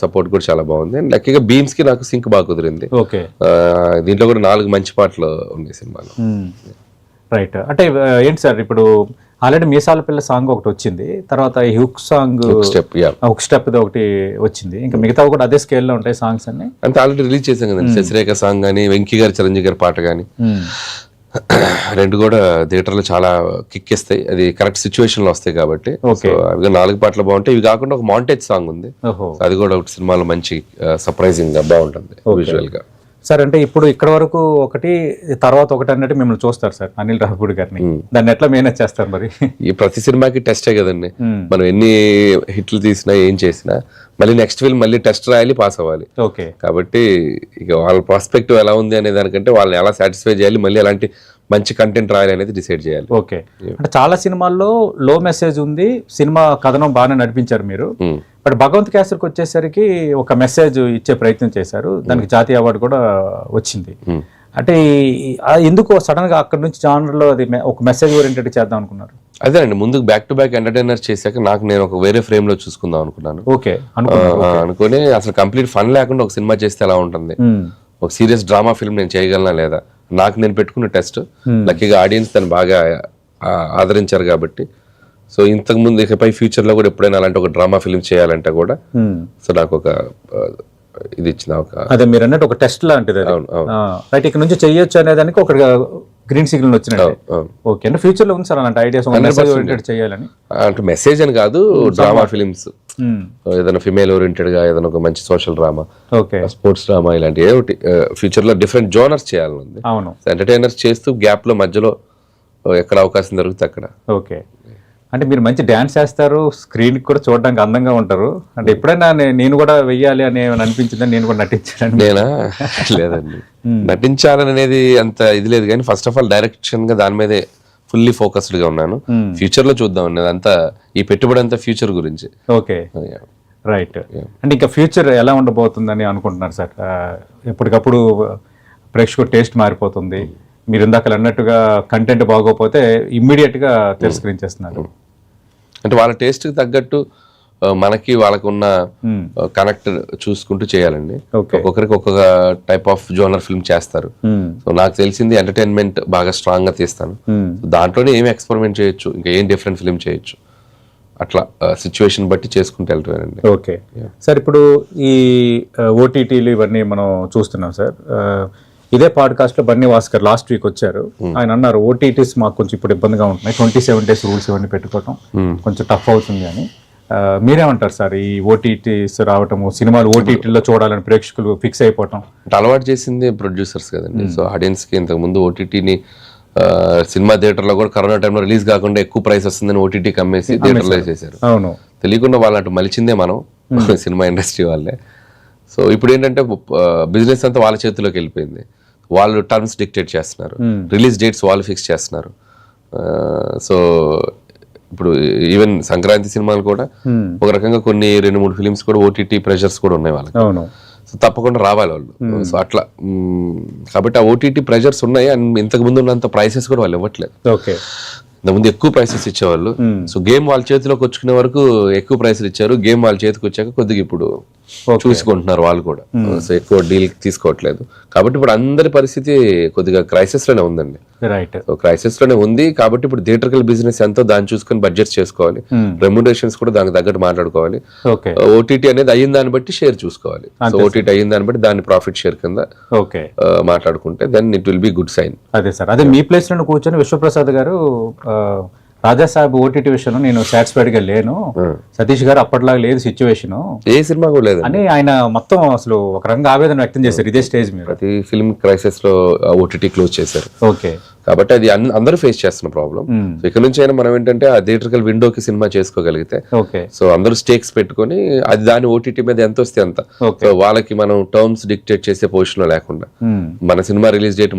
Support కూడా చాలా బాగుంది. అండ్ లక్కీగా బీమ్స్ కి నాకు సింక్ బాగా కుదిరింది. ఓకే, దీంట్లో కూడా 4 మంచి పాటలు ఉన్నాయి సినిమాలో. రైట్. అంటే ఏంటి సార్, ఇప్పుడు ఆల్రెడీ మీసాల పిల్ల సాంగ్ ఒకటి వచ్చింది, తర్వాత ఈ హుక్ సాంగ్ హుక్ స్టెప్ ఒకటి వచ్చింది, ఇంకా మిగతా కూడా అదే స్కేల్లో ఉంటాయి సాంగ్స్ అన్ని. అంటే ఆల్రెడీ రిలీజ్ చేసాం కదండి, శశిరేఖ సాంగ్ కానీ, వెంకీ గారు చిరంజీవి గారి పాట కానీ, రెండు కూడా థియేటర్లో చాలా కిక్ ఇస్తాయి. అది కరెక్ట్ సిచ్యువేషన్ లో వస్తాయి కాబట్టి. అవి 4 పాటలు బాగుంటాయి. ఇవి కాకుండా ఒక మాంటేజ్ సాంగ్ ఉంది, అది కూడా ఒకటి సినిమాలో మంచి సర్ప్రైజింగ్ గా బాగుంటుంది విజువల్ గా. సార్ అంటే ఇప్పుడు ఇక్కడ వరకు ఒకటి, తర్వాత ఒకటి అన్నట్టు మిమ్మల్ని చూస్తారు సార్ అనిల్ రావిపూడి గారిని, దాన్ని ఎట్లా మేనేజ్ చేస్తారు మరి? ఈ ప్రతి సినిమాకి టెస్టే కదండి, మనం ఎన్ని హిట్లు తీసినా ఏం చేసినా మళ్ళీ నెక్స్ట్ ఫిల్మ్ మళ్ళీ టెస్ట్ రాయాలి, పాస్ అవ్వాలి. ఓకే, కాబట్టి ఇక వాళ్ళ ప్రాస్పెక్టివ్ ఎలా ఉంది అనే దానికంటే వాళ్ళని ఎలా సాటిస్ఫై చేయాలి, మళ్ళీ అలాంటి మంచి కంటెంట్ రాయాలి అనేది డిసైడ్ చేయాలి. ఓకే, అంటే చాలా సినిమాల్లో లో మెసేజ్ ఉంది, సినిమా కథనం బాగానే నడిపించారు మీరు, బట్ భగవంత్ కేసరికి వచ్చేసరికి ఒక మెసేజ్ ఇచ్చే ప్రయత్నం చేశారు, దానికి జాతీయ అవార్డు కూడా వచ్చింది. అంటే ఎందుకు సడన్ గా అక్కడ నుంచి జానర్ లో అది ఒక మెసేజ్ ఓరియంటెడ్ చేద్దాం అనుకున్నారు? అదేనండి, ముందుకు బ్యాక్ టు బ్యాక్ ఎంటర్టైనర్ చేశాక నాకు నేను ఒక వేరే ఫ్రేమ్ లో చూసుకుందాం అనుకున్నాను. ఓకే, అనుకుని అసలు కంప్లీట్ ఫన్ లేకుండా ఒక సినిమా చేస్తే ఎలా ఉంటుంది, ఒక సీరియస్ డ్రామా ఫిల్మ్ నేను చేయగలనా లేదా, నాకు నేను పెట్టుకున్న టెస్ట్. లక్కీగా ఆడియన్స్ దాన్ని బాగా ఆదరించారు కాబట్టి. సో ఇంతకు ముందు ఇకపై ఫ్యూచర్ లో కూడా ఎప్పుడైనా అలాంటి ఒక డ్రామా ఫిల్మ్ చేయాలంటే కూడా సో నాకు ఒక ఇది ఇచ్చిన ఒక, అదే మీరు అన్నట్టు ఒక టెస్ట్ లాంటిది. రైట్, ఇక్కడ నుంచి చెయ్యొచ్చు అనేదానికి ఒక గ్రీన్ సిగ్నల్ వచ్చినట్టు. ఓకే, అంటే ఫ్యూచర్ లో ఉంది సార్ అలాంటి ఐడియాస్ చేయాలని? అంటే మెసేజ్ అని కాదు, డ్రామా ఫిలిమ్స్ ఏదైనా ఫిమేల్ ఓరియంటెడ్ గా ఏదైనా ఒక మంచి సోషల్ డ్రామా, స్పోర్ట్స్ డ్రామా, ఇలాంటి ఏ ఒకటి ఫ్యూచర్ లో డిఫరెంట్ జోనర్స్ చేయాలని ఉంది. అవును, ఎంటర్టైనర్స్ చేస్తూ గ్యాప్ లో మధ్యలో ఎక్కడ అవకాశం దొరికితే అక్కడ. ఓకే, అంటే మీరు మంచి డ్యాన్స్ చేస్తారు, స్క్రీన్ కూడా చూడడానికి అందంగా ఉంటారు, అంటే ఎప్పుడైనా నేను కూడా వెయ్యాలి అని అనిపించిందని నేను కూడా నటించాను? నేనా? లేదండి, నటించాలని అనేది అంత ఇది లేదు, కానీ ఫస్ట్ ఆఫ్ ఆల్ డైరెక్షన్ గా దాని మీదే ఫుల్లీ ఫోకస్డ్ గా ఉన్నాను. ఫ్యూచర్ లో చూద్దాం అనేది అంతా, ఈ పెట్టుబడి అంతా ఫ్యూచర్ గురించి. Okay, right. అంటే ఇంకా ఫ్యూచర్ ఎలా ఉండబోతుందని అనుకుంటున్నారు సార్? ఎప్పటికప్పుడు ప్రేక్షకుడు టేస్ట్ మారిపోతుంది, మీరు ఇందాక అన్నట్టుగా కంటెంట్ బాగోపోతే ఇమ్మీడియట్ గా తిరస్కరించేస్తున్నారు. అంటే వాళ్ళ టేస్ట్ కి తగ్గట్టు మనకి వాళ్ళకు ఉన్న కనెక్ట్ చూసుకుంటూ చేయాలండి. ఒక్కొక్కరికి ఒక్కొక్క టైప్ ఆఫ్ జోనర్ ఫిల్మ్ చేస్తారు. సో నాకు తెలిసింది ఎంటర్టైన్మెంట్ బాగా స్ట్రాంగ్ గా తీస్తాను, దాంట్లోనే ఏం ఎక్స్పెరిమెంట్ చేయొచ్చు, ఇంకా ఏం డిఫరెంట్ ఫిల్మ్ చేయొచ్చు, అట్లా సిచ్యువేషన్ బట్టి చేసుకుంటూ వెళ్తానండి. ఓకే సార్, ఇప్పుడు ఈ ఓటీటీలు ఇవన్నీ మనం చూస్తున్నాం సార్. ఇదే పాడ్కాస్ట్ లో బన్నీ వాస్కర్ లాస్ట్ వీక్ వచ్చారు, ఆయన అన్నారు ఓటీటీస్ మాకు కొంచెం ఇప్పుడు ఇబ్బందిగా ఉంటున్నాయి, 27 days రూల్స్ ఇవన్నీ పెట్టుకోవటం కొంచెం టఫ్ అవుతుంది అని. మీరేమంటారు సార్, ఈ ఓటీటీస్ రావటము, సినిమాలు ఓటీటీలో చూడాలని ప్రేక్షకులు ఫిక్స్ అయిపోవటం? అలవాటు చేసింది ప్రొడ్యూసర్స్ కదండి. సో ఆడియన్స్ కి ఇంతకు ముందు ఓటీటీని సినిమా థియేటర్ లో కూడా కరోనా టైంలో రిలీజ్ కాకుండా ఎక్కువ ప్రైస్ వస్తుందని ఓటీటీకి అమ్మేసి థియేటర్లో చేశారు. అవును, తెలియకుండా వాళ్ళంటూ మలిచిందే మనం సినిమా ఇండస్ట్రీ వాళ్ళే. సో ఇప్పుడు ఏంటంటే బిజినెస్ అంతా వాళ్ళ చేతిలోకి వెళ్ళిపోయింది, వాళ్ళు టర్మ్స్ డిక్టేట్ చేస్తున్నారు, రిలీజ్ డేట్స్ వాళ్ళు ఫిక్స్ చేస్తున్నారు. సో ఇప్పుడు ఈవెన్ సంక్రాంతి సినిమాలు కూడా ఒక రకంగా కొన్ని 2-3 ఫిలిమ్స్ కూడా ఓటీటీ ప్రెషర్స్ కూడా ఉన్నాయి వాళ్ళకి. సో తప్పకుండా రావాలి వాళ్ళు. సో అట్లా కాబట్టి ఆ ఓటీటీ ప్రెషర్స్ ఉన్నాయి, అండ్ ఇంతకు ముందు ఉన్నంత ప్రైసెస్ కూడా వాళ్ళు ఇవ్వట్లేదు. ఇంతకుముందు ఎక్కువ ప్రైసెస్ ఇచ్చేవాళ్ళు. సో గేమ్ వాళ్ళ చేతిలోకి వచ్చుకునే వరకు ఎక్కువ ప్రైసులు ఇచ్చారు, గేమ్ వాళ్ళ చేతికి వచ్చాక కొద్దిగా ఇప్పుడు చూసుకుంటున్నారు వాళ్ళు కూడా. సో ఎక్కువ డీల్ తీసుకోవట్లేదు, కాబట్టి ఇప్పుడు అందరి పరిస్థితి కొద్దిగా క్రైసిస్ లోనే ఉందండి. సో క్రైసిస్ లోనే ఉంది కాబట్టి ఇప్పుడు థియేటర్కల్ బిజినెస్ ఎంతో దాన్ని చూసుకొని బడ్జెట్స్ చేసుకోవాలి, రెమ్యునరేషన్స్ కూడా దానికి తగ్గట్టు మాట్లాడుకోవాలి. ఓటీటీ అనేది అయిన దాన్ని బట్టి షేర్ చూసుకోవాలి. సో ఓటీటీ అయిన దాన్ని బట్టి దాన్ని ప్రాఫిట్ షేర్ కింద మాట్లాడుకుంటే then it will be good sign. అదే సార్, అదే మీ ప్లేస్ లో కూర్చొని విశ్వప్రసాద్ గారు రాజాసాబ్ ఓటీటీ విషయంలో నేను సాటిస్ఫైడ్ గా లేను, సతీష్ గారు అప్పట్లాగా లేదు సిచ్యువేషన్, ఏ సినిమా కూడా లేదు అని ఆయన మొత్తం అసలు ఒక రంగ ఆవేదన వ్యక్తం చేశారు ఇదే స్టేజ్ మీద. ప్రతి ఫిల్మ్ క్రైసిస్ లో ఓటీటీ క్లోజ్ చేశారు. ఓకే, కాబట్టి అది అందరూ ఫేస్ చేస్తున్న ప్రాబ్లం. ఇక్కడ నుంచి అయినా మనం ఏంటంటే ఆ థియేటర్కల్ విండోకి సినిమా చేసుకోగలిగితే, సో అందరూ స్టేక్స్ పెట్టుకొని అది దాని ఓటీటీ మీద ఎంత వస్తే అంత, సో వాళ్ళకి మనం టర్మ్స్ డిక్టేట్ చేసే పొజిషన్ లో లేకుండా మన సినిమా రిలీజ్ డేట్